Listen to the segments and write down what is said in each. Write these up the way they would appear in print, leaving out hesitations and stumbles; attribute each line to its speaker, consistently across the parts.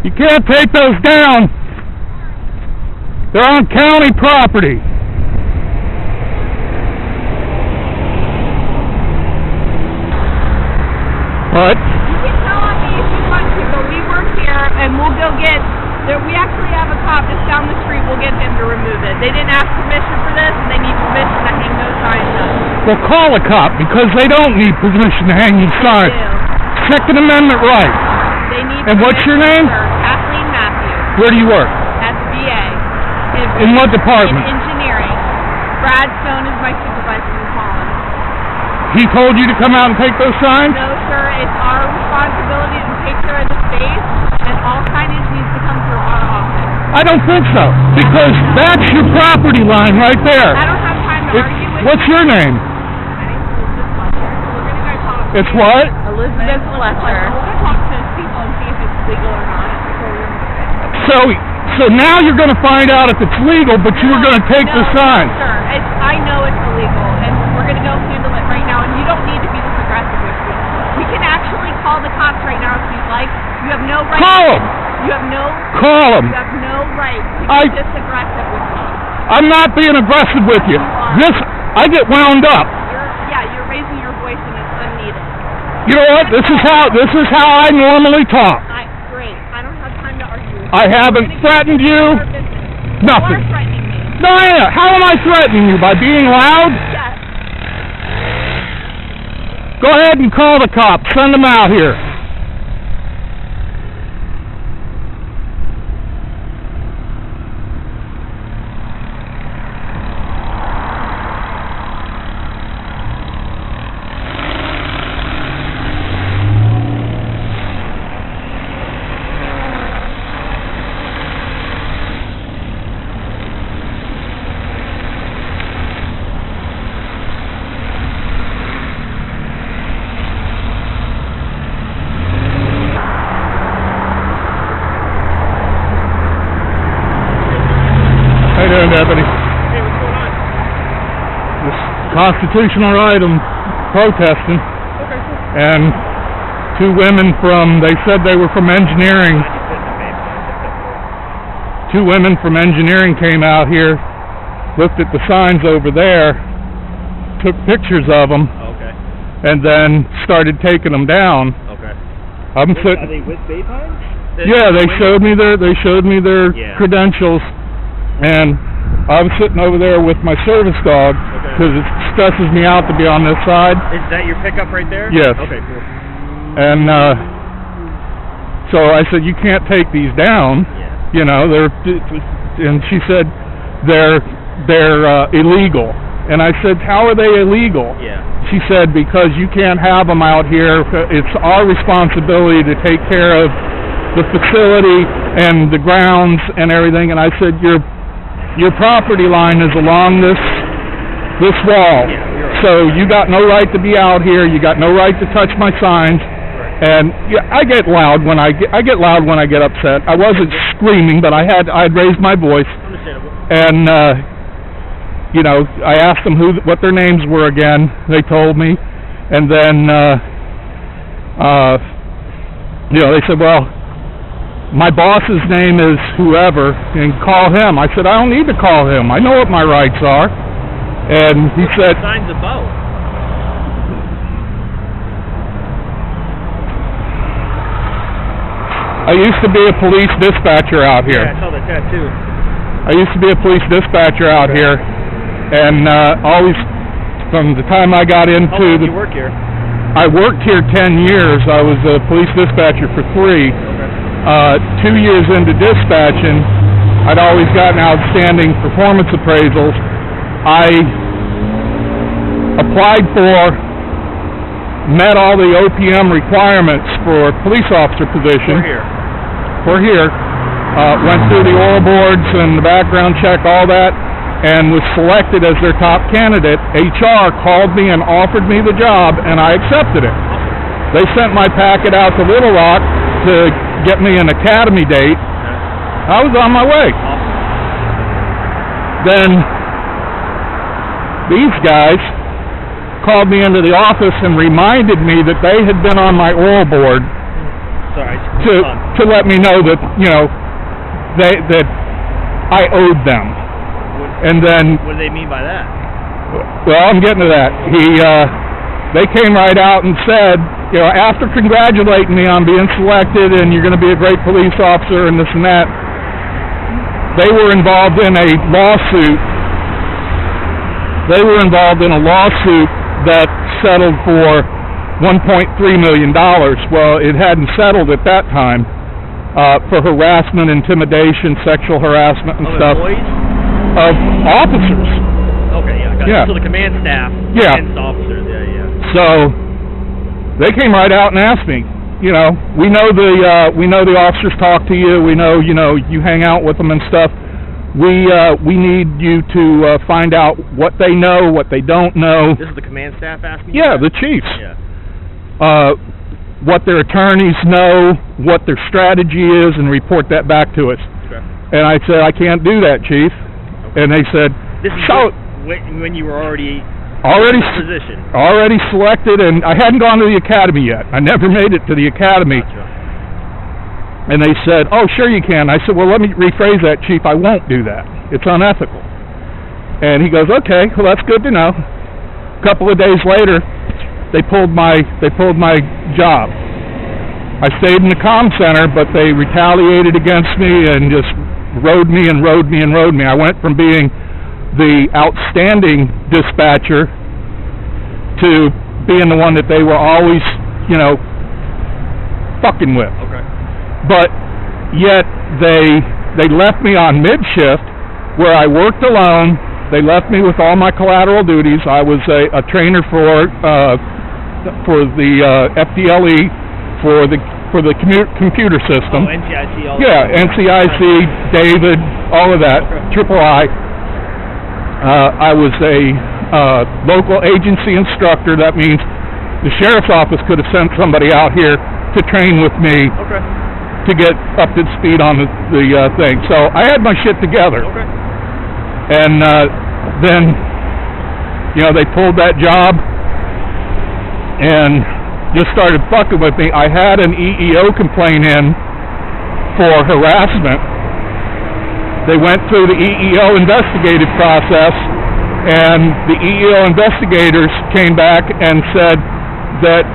Speaker 1: You can't take those down. They're on county property. What?
Speaker 2: You can tell on me if you want to, but we work here and we'll go get... We actually have a cop just down the street. We'll get him to remove it. They didn't ask permission for this, and they need permission to hang those signs up.
Speaker 1: Well, call a cop, because they don't need permission to hang these signs. Second Amendment right.
Speaker 2: They need
Speaker 1: and what's your name?
Speaker 2: Sir. Kathleen Matthews.
Speaker 1: Where do you work?
Speaker 2: At the VA.
Speaker 1: In what department?
Speaker 2: In engineering. Brad Stone is my supervisor in Holland.
Speaker 1: He told you to come out and take those signs?
Speaker 2: No, sir. It's our responsibility to take care of the space, and all signage needs to come through our office.
Speaker 1: I don't think so, because that's your property line right there.
Speaker 2: I don't have time to argue with
Speaker 1: What's your name?
Speaker 2: My name's Elizabeth Fletcher. So we're going to go talk.
Speaker 1: It's what?
Speaker 2: Elizabeth Fletcher. We're going to talk to people and see if it's legal or not before we remove it.
Speaker 1: So now you're going to find out if it's legal, but you were going to take the sign.
Speaker 2: Sir, I know it's illegal, and we're going to go handle it right now, and you don't need to be this aggressive with me. We can actually call the cops right now if you'd like. You have no right.
Speaker 1: Call them.
Speaker 2: You have no.
Speaker 1: Call them.
Speaker 2: You have no right to be this aggressive with me.
Speaker 1: I'm not being aggressive with you. I get wound up.
Speaker 2: You're raising your voice, and it's unneeded.
Speaker 1: You know what? This is how I normally talk.
Speaker 2: Great. I don't have time to argue with you.
Speaker 1: I haven't threatened you. Nothing.
Speaker 2: You are threatening me.
Speaker 1: No, how am I threatening you? By being loud?
Speaker 2: Yes.
Speaker 1: Go ahead and call the cops. Send them out here. How you doing, Deputy?
Speaker 3: Hey, what's going on?
Speaker 1: This constitutional right I'm protesting.
Speaker 3: Okay, cool.
Speaker 1: And two women they said they were from engineering. Two women from engineering came out here, looked at the signs over there, took pictures of them,
Speaker 3: Okay.
Speaker 1: and then started taking them down.
Speaker 3: Okay.
Speaker 1: Are
Speaker 3: they with Baypines?
Speaker 1: Yeah, they showed me their
Speaker 3: Yeah.
Speaker 1: credentials, and I was sitting over there with my service dog because it stresses me out to be on this side.
Speaker 3: Is that your pickup right there?
Speaker 1: Yes.
Speaker 3: Okay, cool.
Speaker 1: And so I said, you can't take these down.
Speaker 3: Yeah.
Speaker 1: You know, and she said they're illegal. And I said, how are they illegal?
Speaker 3: Yeah.
Speaker 1: She said, because you can't have them out here. It's our responsibility to take care of the facility and the grounds and everything. And I said, your property line is along this wall.
Speaker 3: Yeah, you're right.
Speaker 1: So you got no right to be out here. You got no right to touch my signs. And yeah, I get loud when I get upset. I wasn't screaming, but I'd raised my voice.
Speaker 3: Understandable.
Speaker 1: And you know, I asked them what their names were again. They told me, and then you know, they said, well, my boss's name is whoever, and call him. I said, I don't need to call him. I know what my rights are. And he said,
Speaker 3: What signs about?
Speaker 1: I used to be a police dispatcher out here.
Speaker 3: Yeah, I saw the tattoo.
Speaker 1: I used to be a police dispatcher out here, and always, from the time I got into
Speaker 3: How long did you work here?
Speaker 1: I worked here 10 years. I was a police dispatcher for 3. 2 years into dispatching, I'd always gotten outstanding performance appraisals. I applied for, met all the OPM requirements for police officer position. For here. Went through the oral boards and the background check, all that, and was selected as their top candidate. HR called me and offered me the job, and I accepted it. They sent my packet out to Little Rock to get me an academy date. I was on my way. Then these guys called me into the office and reminded me that they had been on my oral board
Speaker 3: sorry.
Speaker 1: to let me know that, you know, that I owed them. And then,
Speaker 3: What do they mean by that?
Speaker 1: well, I'm getting to that. They came right out and said, you know, after congratulating me on being selected and you're going to be a great police officer and this and that, they were involved in a lawsuit. They were involved in a lawsuit that settled for $1.3 million. Well, it hadn't settled at that time for harassment, intimidation, sexual harassment and stuff
Speaker 3: Employees?
Speaker 1: of officers.
Speaker 3: Okay, yeah. Got
Speaker 1: Yeah.
Speaker 3: So the command staff
Speaker 1: Yeah.
Speaker 3: against officers. Yeah.
Speaker 1: So they came right out and asked me, you know, we know the officers talk to you. We know, you know, you hang out with them and stuff. We need you to find out what they know, what they don't know.
Speaker 3: This is the command staff asking you
Speaker 1: Yeah,
Speaker 3: that?
Speaker 1: the chiefs.
Speaker 3: Yeah.
Speaker 1: What their attorneys know, what their strategy is, and report that back to us.
Speaker 3: Okay.
Speaker 1: And I said, I can't do that, chief. And they said,
Speaker 3: This is
Speaker 1: so
Speaker 3: when you were already
Speaker 1: already
Speaker 3: in this position.
Speaker 1: already selected, and I hadn't gone to the academy yet. I never made it to the academy.
Speaker 3: Gotcha.
Speaker 1: And they said, oh, sure you can. I said, well, let me rephrase that, chief. I won't do that. It's unethical. And he goes, okay, well, that's good to know. A couple of days later, they pulled my job. I stayed in the comm center, but they retaliated against me and just rode me. I went from being the outstanding dispatcher to being the one that they were always, you know, fucking with.
Speaker 3: Okay.
Speaker 1: But yet they left me on mid-shift where I worked alone. They left me with all my collateral duties. I was a trainer for the FDLE for the computer system.
Speaker 3: Oh, NCIC.
Speaker 1: Yeah, NCIC, David, all of that,
Speaker 3: Okay.
Speaker 1: Triple I. I was a local agency instructor. That means the sheriff's office could have sent somebody out here to train with me
Speaker 3: Okay.
Speaker 1: to get up to speed on the thing. So I had my shit together.
Speaker 3: Okay.
Speaker 1: And then, you know, they pulled that job and just started fucking with me. I had an EEO complaint in for harassment. They went through the EEO investigative process, and the EEO investigators came back and said that,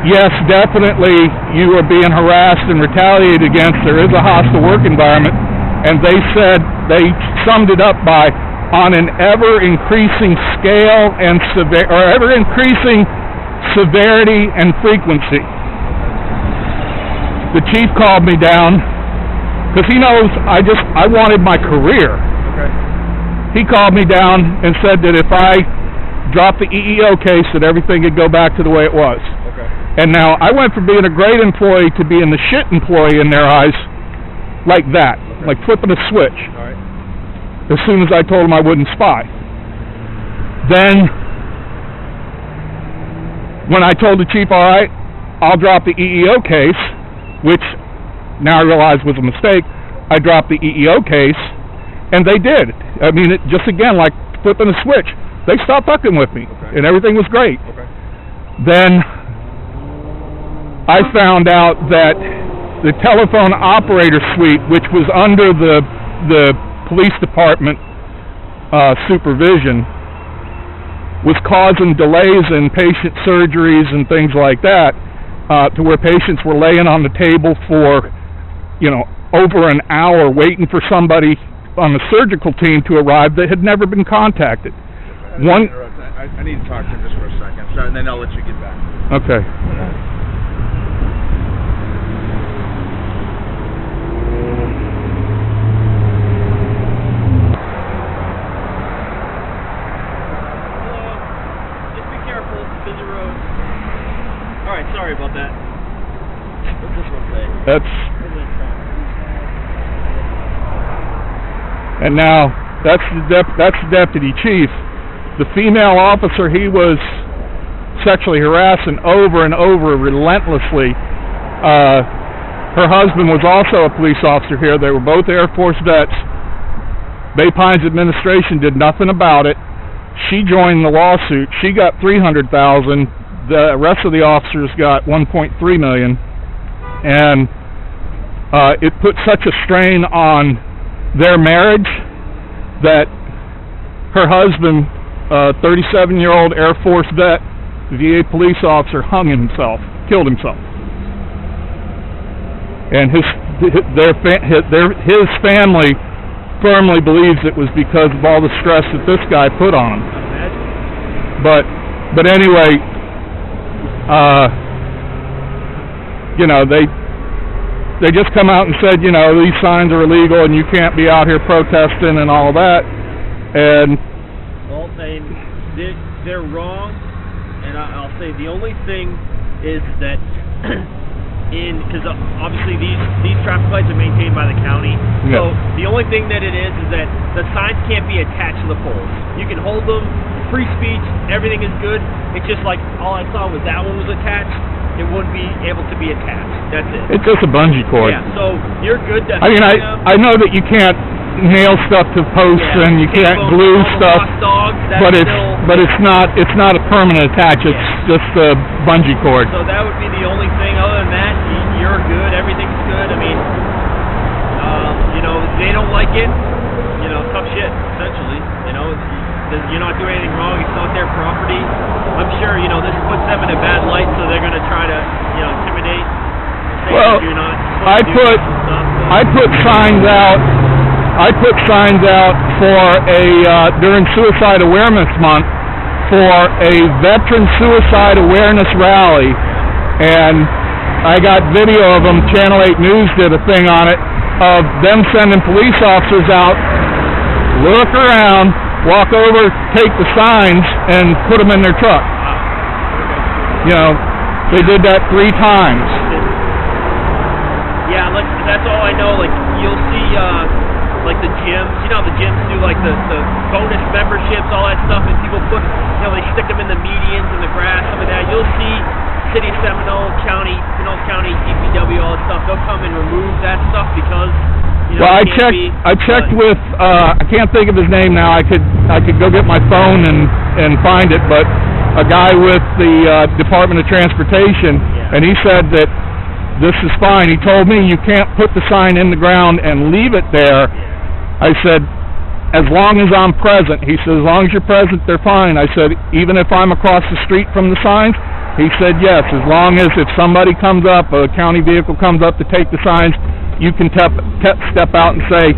Speaker 1: yes, definitely you are being harassed and retaliated against. There is a hostile work environment. And they said, they summed it up by, on an ever-increasing scale and ever-increasing severity and frequency. The chief called me down, because he knows I wanted my career.
Speaker 3: Okay.
Speaker 1: He called me down and said that if I dropped the EEO case, that everything would go back to the way it was.
Speaker 3: Okay.
Speaker 1: And now, I went from being a great employee to being the shit employee in their eyes, like that, like flipping a switch.
Speaker 3: All right.
Speaker 1: As soon as I told him I wouldn't spy. Then, when I told the chief, all right, I'll drop the EEO case, which now I realize was a mistake, I dropped the EEO case, and they did. I mean, it just again, like flipping a switch. They stopped fucking with me,
Speaker 3: Okay.
Speaker 1: and everything was great.
Speaker 3: Okay.
Speaker 1: Then, I found out that the telephone operator suite, which was under the police department supervision, was causing delays in patient surgeries and things like that, to where patients were laying on the table for, you know, over an hour waiting for somebody on the surgical team to arrive that had never been contacted.
Speaker 4: I need to talk to him just for a second, so, and then I'll let you get back.
Speaker 1: Okay.
Speaker 3: Just be careful. Busy road. All right. Sorry about that. What's this one say?
Speaker 1: And now, that's the deputy chief. The female officer he was sexually harassing over and over relentlessly. Her husband was also a police officer here. They were both Air Force vets. Bay Pines administration did nothing about it. She joined the lawsuit. She got $300,000. The rest of the officers got $1.3 million. and it put such a strain on their marriage that her husband, 37-year-old Air Force vet, VA police officer, killed himself. And his family firmly believes it was because of all the stress that this guy put on him. But anyway, you know, they just come out and said, you know, these signs are illegal and you can't be out here protesting and all that. And
Speaker 3: well, they're wrong, and I'll say the only thing is that because obviously these traffic lights are maintained by the county, so the only thing that it is that the signs can't be attached to the poles. You can hold them, free speech, everything is good. It's just like all I saw was that one was attached. It wouldn't be able to be attached. That's it. It's
Speaker 1: just a bungee cord.
Speaker 3: Yeah, so you're good.
Speaker 1: I mean, I know that you can't nail stuff to posts and you can't glue stuff, but it's not a permanent attach. It's just a bungee cord.
Speaker 3: So that would be the only thing. Other than that, you're good. Everything's good. I mean, you know, they don't like it. You know, tough shit. Essentially, you know, you're not doing anything wrong. It's not their property. I'm sure, you know, this puts them in a bad light, so they're going to try to, you know, intimidate.
Speaker 1: Well, I put signs out. I put signs out for during Suicide Awareness Month for a veteran suicide awareness rally, and I got video of them. Channel 8 News did a thing on it of them sending police officers out, look around, walk over, take the signs, and put them in their truck. You know, they did that 3 times.
Speaker 3: Yeah, like, that's all I know. Like, you'll see, like the gyms, you know how the gyms do like the bonus memberships, all that stuff, and people put, you know, they stick them in the medians and the grass, some of that. You'll see City of Seminole County, Pinellas County, DPW, all that stuff. They'll come and remove that stuff because, you know,
Speaker 1: well, I checked with, I can't think of his name now. I could go get my phone and find it, but a guy with the Department of Transportation, and he said that this is fine. He told me you can't put the sign in the ground and leave it there. I said, as long as I'm present. He said, as long as you're present, they're fine. I said, even if I'm across the street from the signs? He said, yes, as long as if somebody comes up, a county vehicle comes up to take the signs, you can step out and say,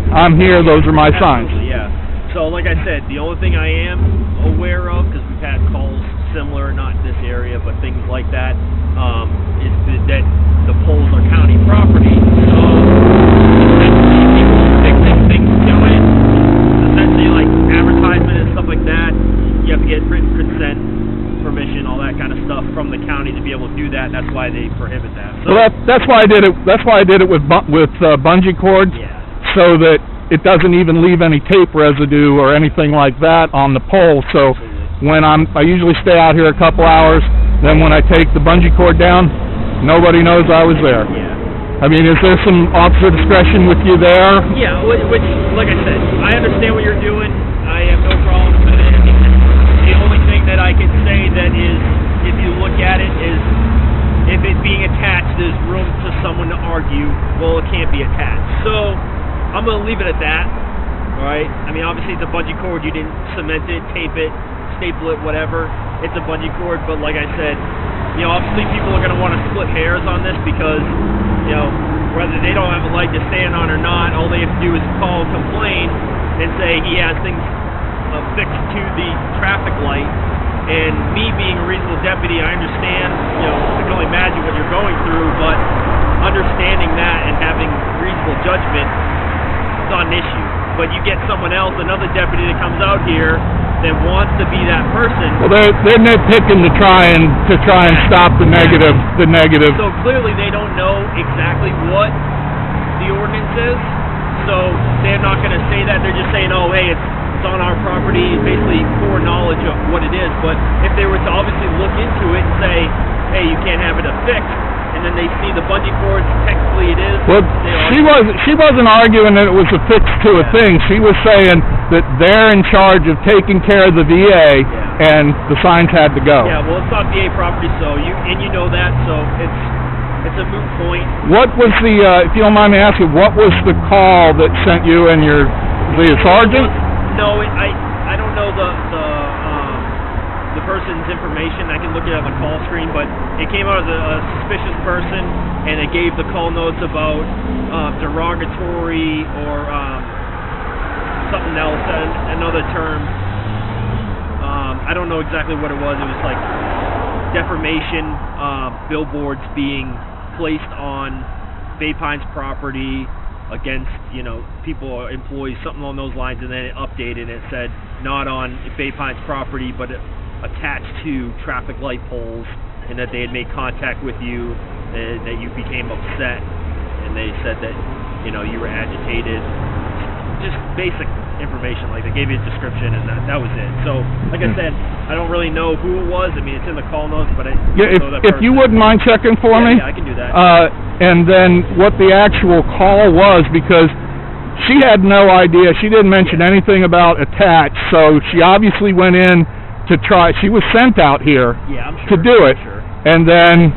Speaker 1: I'm here, those are my signs.
Speaker 3: Yeah. So, like I said, the only thing I am aware of, because we've had calls similar, not in this area, but things like that, is that the poles are county property. So, things to it, essentially like advertisement and stuff like that, you have to get written consent, permission, all that kind of stuff from the county to be able to do that. That's why they prohibit that. So,
Speaker 1: well, that's why I did it. That's why I did it with bungee cords, so that it doesn't even leave any tape residue or anything like that on the pole. So when I usually stay out here a couple hours. Then when I take the bungee cord down, nobody knows I was there. I mean, is there some officer discretion with you there?
Speaker 3: Yeah, which, like I said, I understand what you're doing. I have no problem with it. The only thing that I can say that is, if you look at it, is if it being attached, there's room for someone to argue, well, it can't be attached. So I'm going to leave it at that. All right? I mean, obviously, it's a bungee cord. You didn't cement it, tape it, staple it, whatever. It's a bungee cord, but like I said, you know, obviously people are going to want to split hairs on this because, you know, whether they don't have a light to stand on or not, all they have to do is call and complain and say he has things affixed to the traffic light. And me being a reasonable deputy, I understand, you know, I can only imagine what you're going through, but understanding that and having reasonable judgment, it's not an issue. But you get someone else, another deputy that comes out here that wants to be that person.
Speaker 1: Well, they're nitpicking to try and stop the negative.
Speaker 3: So clearly they don't know exactly what the ordinance is. So they're not going to say that. They're just saying, oh, hey, it's on our property, basically foreknowledge of what it is. But if they were to obviously look into it and say, hey, you can't have it affixed, and then they see the bungee cords, technically it is.
Speaker 1: Well, she wasn't arguing that it was affixed to a thing. She was saying that they're in charge of taking care of the VA, and the signs had to go.
Speaker 3: Yeah, well, it's not VA property, so you know that. So it's it's a moot point.
Speaker 1: What was the, if you don't mind me asking, what was the call that sent you and the sergeant?
Speaker 3: No, I don't know the person's information. I can look it up on the call screen, but it came out as a suspicious person, and it gave the call notes about derogatory or something else, another term. I don't know exactly what it was. It was like defamation, billboards being placed on Bay Pines property against, people or employees, something along those lines, and then it updated and it said not on Bay Pines property, but attached to traffic light poles, and that they had made contact with you, that you became upset, and they said that, you were agitated. Just basic information, like they gave you a description, and that was it. So, like I said, I don't really know who it was. I mean, it's in the call notes, but I don't know that person.
Speaker 1: If you wouldn't mind checking for me?
Speaker 3: Yeah, I can do that.
Speaker 1: And then what the actual call was, because she had no idea. She didn't mention anything about attached, so she obviously went in to try. She was sent out here
Speaker 3: I'm sure,
Speaker 1: to do it.
Speaker 3: Sure.
Speaker 1: And then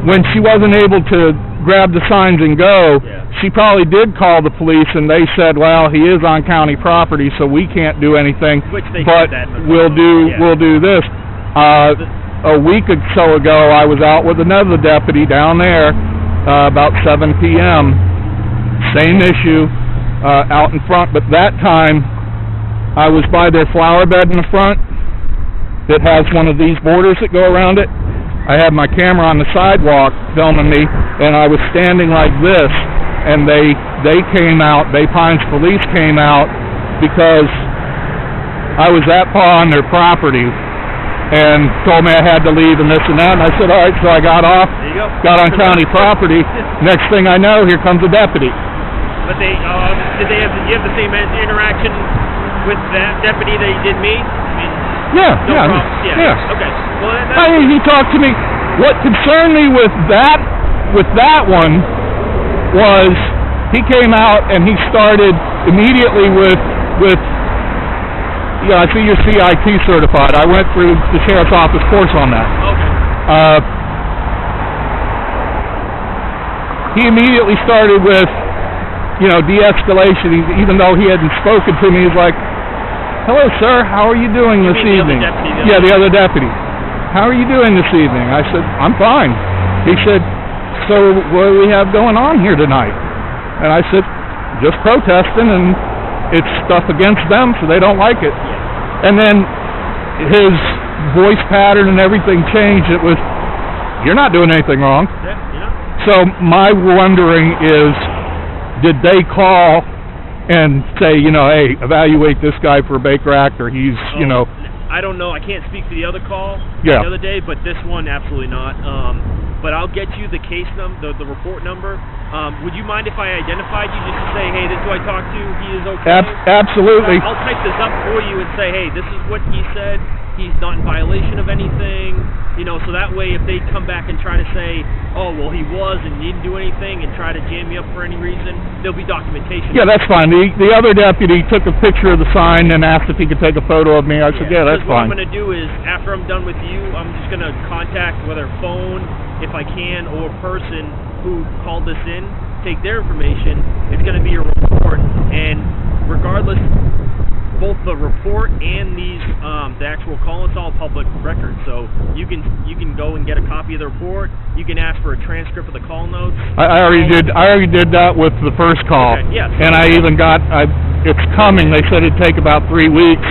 Speaker 1: when she wasn't able to grab the signs and go, she probably did call the police, and they said, well, he is on county property, so we can't do anything,
Speaker 3: which they
Speaker 1: but
Speaker 3: did that
Speaker 1: we'll do this. A week or so ago, I was out with another deputy down there about 7 p.m. Same issue out in front, but that time I was by their flower bed in the front that has one of these borders that go around it. I had my camera on the sidewalk filming me, and I was standing like this, and they came out, Bay Pines police came out, because I was that far on their property, and told me I had to leave and this and that, and I said, all right, so I got off, got on county property. Next thing I know, here comes a deputy.
Speaker 3: But did you have the same interaction with that deputy that you did me? I mean,
Speaker 1: Yeah.
Speaker 3: Okay. Well,
Speaker 1: he talked to me. What concerned me with that one was he came out and he started immediately with I see you're CIT certified. I went through the Sheriff's Office course on that.
Speaker 3: Okay.
Speaker 1: He immediately started with, de-escalation, even though he hadn't spoken to me. He's like, hello, sir, how are you doing this evening? The other deputy. How are you doing this evening? I said, I'm fine. He said, so what do we have going on here tonight? And I said, just protesting, and it's stuff against them, so they don't like it. And then his voice pattern and everything changed. It was, you're not doing anything wrong. So my wondering is, did they call and say, hey, evaluate this guy for a Baker Act, or he's,
Speaker 3: I don't know. I can't speak for the other call
Speaker 1: the
Speaker 3: other day, but this one, absolutely not. But I'll get you the case number, the report number. Would you mind if I identified you just to say, hey, this is who I talked to, he is okay?
Speaker 1: Absolutely.
Speaker 3: I'll type this up for you and say, hey, this is what he said. He's not in violation of anything. So that way if they come back and try to say, oh, well, he was and he didn't do anything, and try to jam me up for any reason, there'll be documentation.
Speaker 1: Yeah, that's fine. The other deputy took a picture of the sign and asked if he could take a photo of me. I said, yeah, that's fine.
Speaker 3: What I'm going to do is, after I'm done with you, I'm just going to contact whether phone, if I can, or person who called this in, take their information. It's going to be a report, and regardless, both the report and these the actual call, it's all public record, so you can go and get a copy of the report. You can ask for a transcript of the call notes.
Speaker 1: I already did that with the first call.
Speaker 3: Okay, yes.
Speaker 1: And I even got it's coming. They said it'd take about 3 weeks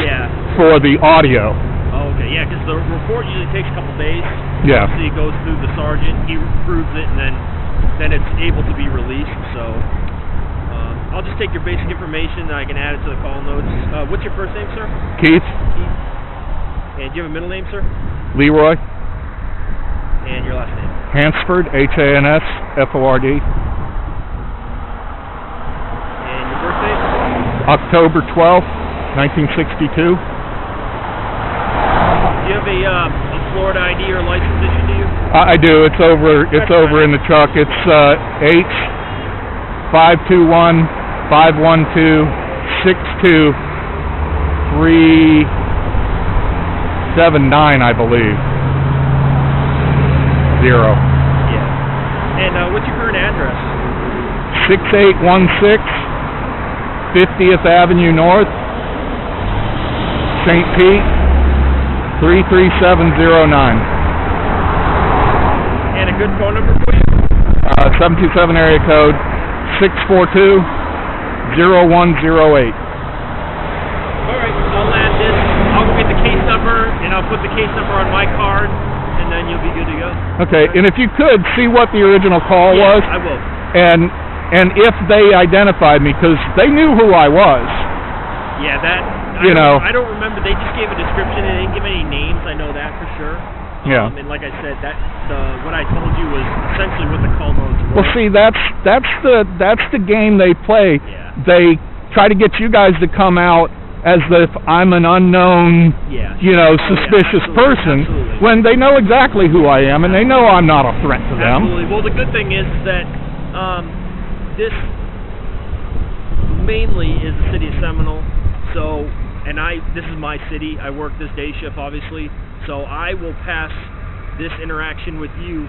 Speaker 1: for the audio.
Speaker 3: Oh, okay, yeah, because the report usually takes a couple days.
Speaker 1: Yeah.
Speaker 3: So it goes through the sergeant, he approves it, and then it's able to be released. So I'll just take your basic information and I can add it to the call notes. What's your first name, sir?
Speaker 1: Keith.
Speaker 3: And do you have a middle name, sir?
Speaker 1: Leroy.
Speaker 3: And your last name?
Speaker 1: Hansford, Hansford.
Speaker 3: And your birthday?
Speaker 1: October 12th, 1962.
Speaker 3: Do you have a Florida ID or license issued to you? I
Speaker 1: do. It's over in the truck. It's H521-512-62379, I believe.
Speaker 3: Yeah. And what's your current address?
Speaker 1: 6816 50th Avenue North, St. Pete, 33709.
Speaker 3: And a good phone number for you?
Speaker 1: 727 area code 642-0108.
Speaker 3: All right, I'll add this. I'll go get the case number, and I'll put the case number on my card, and then you'll be good to go.
Speaker 1: Okay, and if you could, see what the original call was.
Speaker 3: I will.
Speaker 1: And if they identified me, because they knew who I was.
Speaker 3: Yeah, I don't remember. They just gave a description. They didn't give any names. I know that for sure.
Speaker 1: Yeah.
Speaker 3: And like I said, what I told you was essentially what the call notes were.
Speaker 1: Well, see, that's the game they play.
Speaker 3: Yeah.
Speaker 1: They try to get you guys to come out as if I'm an unknown, suspicious person,
Speaker 3: absolutely.
Speaker 1: when they know exactly who I am and they know I'm not a threat to them.
Speaker 3: Absolutely. Well, the good thing is that this mainly is the city of Seminole. So, this is my city. I work this day shift, obviously. So I will pass this interaction with you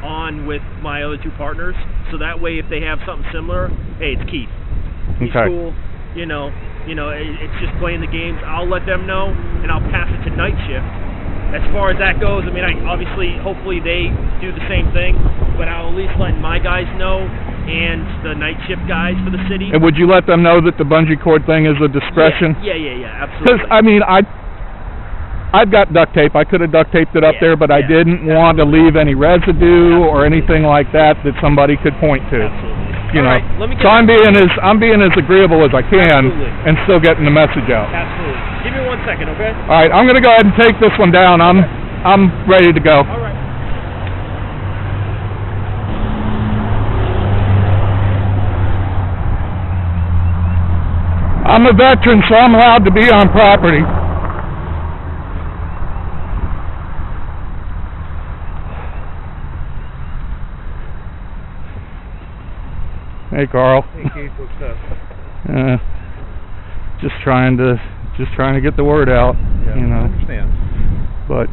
Speaker 3: on with my other two partners. So that way, if they have something similar, hey, it's Keith. He's cool. It's just playing the games. I'll let them know, and I'll pass it to night shift. As far as that goes, I mean, hopefully they do the same thing, but I'll at least let my guys know and the night shift guys for the city.
Speaker 1: And would you let them know that the bungee cord thing is a discretion?
Speaker 3: Yeah, absolutely.
Speaker 1: Because, I mean, I've got duct tape. I could have duct taped it up there, but I didn't want to leave any residue or anything like that somebody could point to.
Speaker 3: Absolutely.
Speaker 1: Right,
Speaker 3: so
Speaker 1: I'm being as agreeable as I can and still getting the message out.
Speaker 3: Absolutely. Give me 1 second, okay?
Speaker 1: All right, I'm going to go ahead and take this one down. I'm ready to go.
Speaker 3: All right.
Speaker 1: I'm a veteran, so I'm allowed to be on property. Hey, Carl.
Speaker 4: Hey, Keith, what's up?
Speaker 1: Just trying to get the word out.
Speaker 4: Yeah, I understand.
Speaker 1: But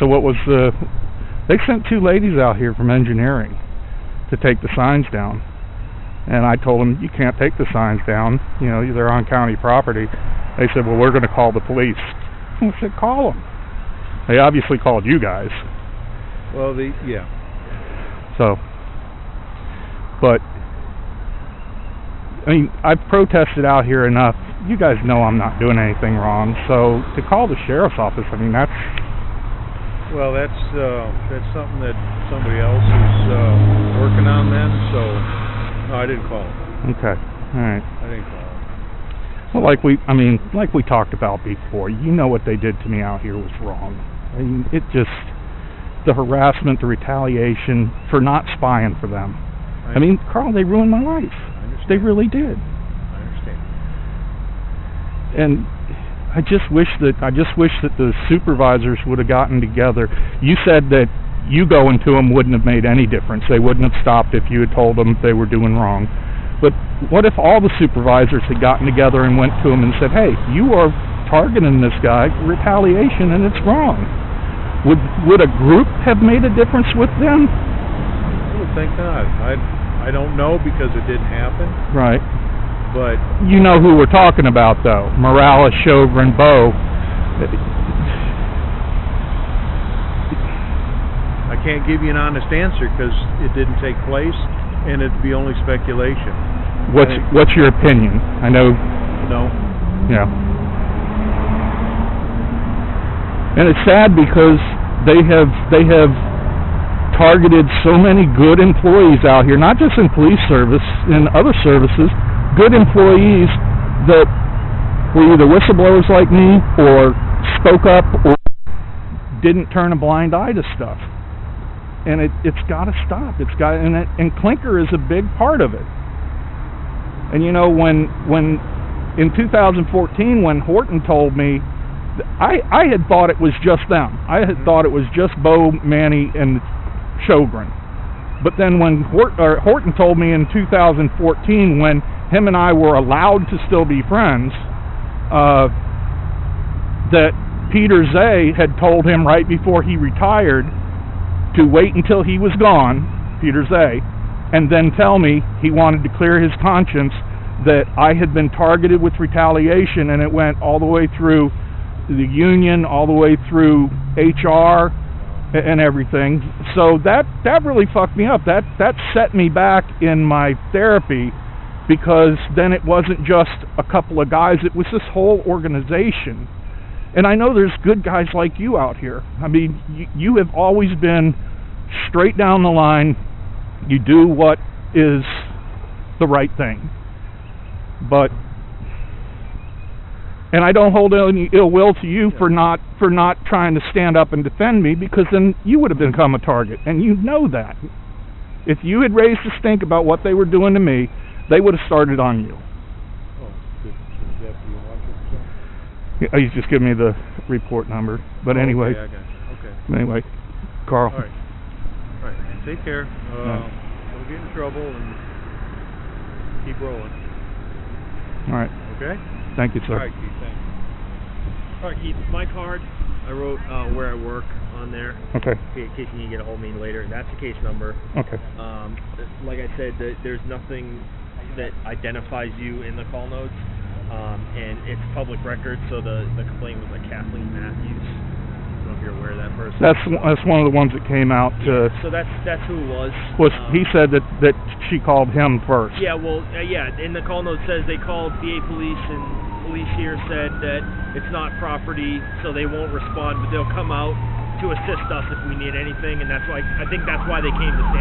Speaker 1: so what was they sent two ladies out here from engineering to take the signs down, and I told them you can't take the signs down. They're on county property. They said, well, we're going to call the police. I said, call them. They obviously called you guys.
Speaker 4: Well,
Speaker 1: So, but I mean, I've protested out here enough. You guys know I'm not doing anything wrong. So to call the sheriff's office, I mean, that's
Speaker 4: something that somebody else is working on then. So no, I didn't call them.
Speaker 1: Okay. All right.
Speaker 4: I didn't call them.
Speaker 1: Well, like we talked about before, what they did to me out here was wrong. I mean, the harassment, the retaliation for not spying for them. I mean, Carl, they ruined my life. They really did.
Speaker 4: I understand.
Speaker 1: And I just wish that the supervisors would have gotten together. You said that you going to them wouldn't have made any difference. They wouldn't have stopped if you had told them they were doing wrong. But what if all the supervisors had gotten together and went to them and said, hey, you are targeting this guy for retaliation and it's wrong? Would a group have made a difference with them?
Speaker 4: I would think not. I don't know because it didn't happen.
Speaker 1: Right.
Speaker 4: But
Speaker 1: you know who we're talking about, though. Morales, Chauvin, Bowe.
Speaker 4: I can't give you an honest answer because it didn't take place, and it'd be only speculation.
Speaker 1: What's your opinion? I know.
Speaker 4: No.
Speaker 1: Yeah. And it's sad because they have targeted so many good employees out here, not just in police service, in other services, good employees that were either whistleblowers like me or spoke up or didn't turn a blind eye to stuff. And it's got to stop. And clinker is a big part of it. And when in 2014 when Horton told me, I had thought it was just them. I had thought it was just Bowe, Manny, and Chauvin. But then when Horton told me in 2014, when him and I were allowed to still be friends, that Peter Zay had told him right before he retired to wait until he was gone, Peter Zay, and then tell me he wanted to clear his conscience that I had been targeted with retaliation, and it went all the way through the union, all the way through HR and everything. So that really fucked me up. That set me back in my therapy, because then it wasn't just a couple of guys, it was this whole organization. And I know there's good guys like you out here. I mean, you have always been straight down the line. You do what is the right thing. And I don't hold any ill will to you for not trying to stand up and defend me, because then you would have become a target, and you know that. If you had raised a stink about what they were doing to me, they would have started on you.
Speaker 4: Oh, did the deputy watch it?
Speaker 1: Yeah, he's just giving me the report number. But anyway.
Speaker 4: Okay, I got you. Okay.
Speaker 1: Anyway, Carl.
Speaker 4: All right. Take care. Don't get in trouble and keep rolling.
Speaker 1: All right.
Speaker 4: Okay?
Speaker 1: Thank you, sir.
Speaker 4: All right, Keith. Thanks.
Speaker 3: All right, Keith, my card, I wrote where I work on there.
Speaker 1: Okay.
Speaker 3: In case you need to get a hold of me later. That's the case number.
Speaker 1: Okay.
Speaker 3: Like I said, there's nothing that identifies you in the call notes, and it's public record. So the complaint was like Kathleen Matthews. I don't know if you're aware of that person.
Speaker 1: That's one of the ones that came out.
Speaker 3: So that's who it was.
Speaker 1: He said that she called him first.
Speaker 3: Yeah. Well, yeah. In the call note says they called VA police, and police here said that it's not property, so they won't respond, but they'll come out to assist us if we need anything, and that's why I think that's why they came to stand.